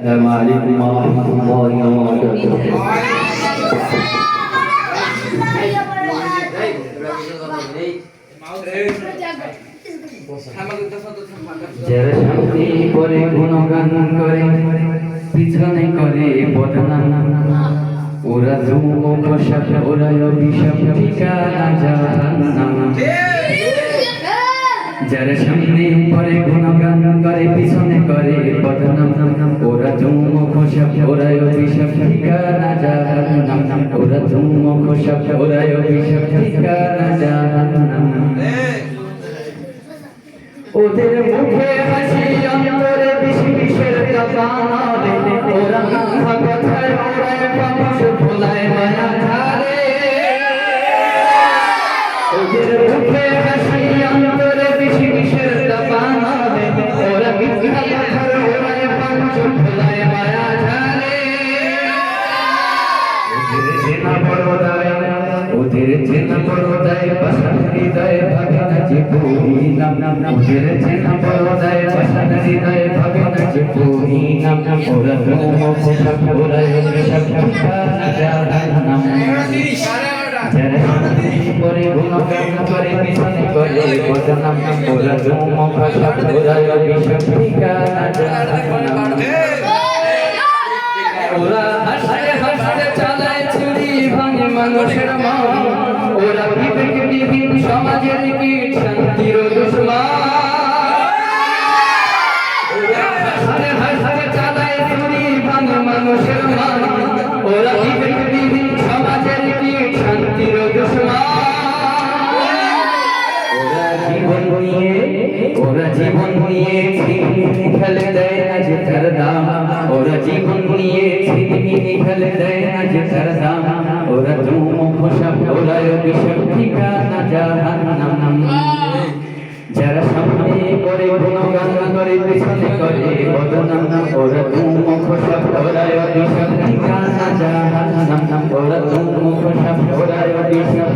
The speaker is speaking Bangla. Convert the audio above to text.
السلام عليكم ورحمة الله وبركاته. যারা শান্তি করে গুণগান করে পিছনে করে বদনাম ওরা যুবক পোশাক ওরা অভিশাপ ঠিকানা জাহান্নাম। যারা সামনে করে গুণগান করে পিছনে করে বদনাম ওরা যুবক পোশাক ওরা অভিশাপ ঠিকানা জাহান্নাম। ওরা যুবক পোশাক ওরা অভিশাপ ঠিকানা জাহান্নাম। ওদের মুখে হাসি অন্তরে বিশি বিষের কাঁপানা ওরা মিথ্যা কথায় ওরায় মানুষ ভোলায় মায়া ধারে। ওদের মুখে হাসি অন্তরে বিশি বিষের কাঁপানা ওরা মিথ্যা কথায় ওরায় মানুষ ভোলায় মায়া ধারে। ওদের চেনা পর্দায় পাশান হৃদয়ে ভাবে না যে পরিণাম। ওদের চেনা পর্দায় পাশান হৃদয়ে ভাবে না যে পরিণাম। ওরা ধূমক পোশাক ওরা অভিশাপ ঠিকানা জাহান্নাম। যারা শান্তি করে গুণগান করে পিছনে করে বদনাম ওরা ধূমক পোশাক ওরা অভিশাপ ঠিকানা জাহান্নাম। ওরা হাসতে হাসতে চালায় ছুরি ভাঙে মানুষের মন। ওরা বিবেকবিহীন সমাজের কীট শান্তির দুশমন। ওরা হাসতে হাসতে চালায় ছুরি ভাঙে মানুষের মন। ওরা বিবেকবিহীন সমাজের কীট শান্তির দুশমন। ওরা জীবন নিয়ে ছিনিমিনি খেলে দেয় না যে তার দাম। ওরা জীবন নিয়ে ছিনিমিনি খেলে দেয় না যে তার দাম। ওরা যুবক পোশাক ওরা অভিশাপ ঠিকানা জাহান্নাম। যারা সামনে করে গুণগান করে পিছনে করে বদনাম ওরা যুবক পোশাক ওরা অভিশাপ ঠিকানা জাহান্নাম। ওরা যুবক পোশাক ওরা অভিশাপ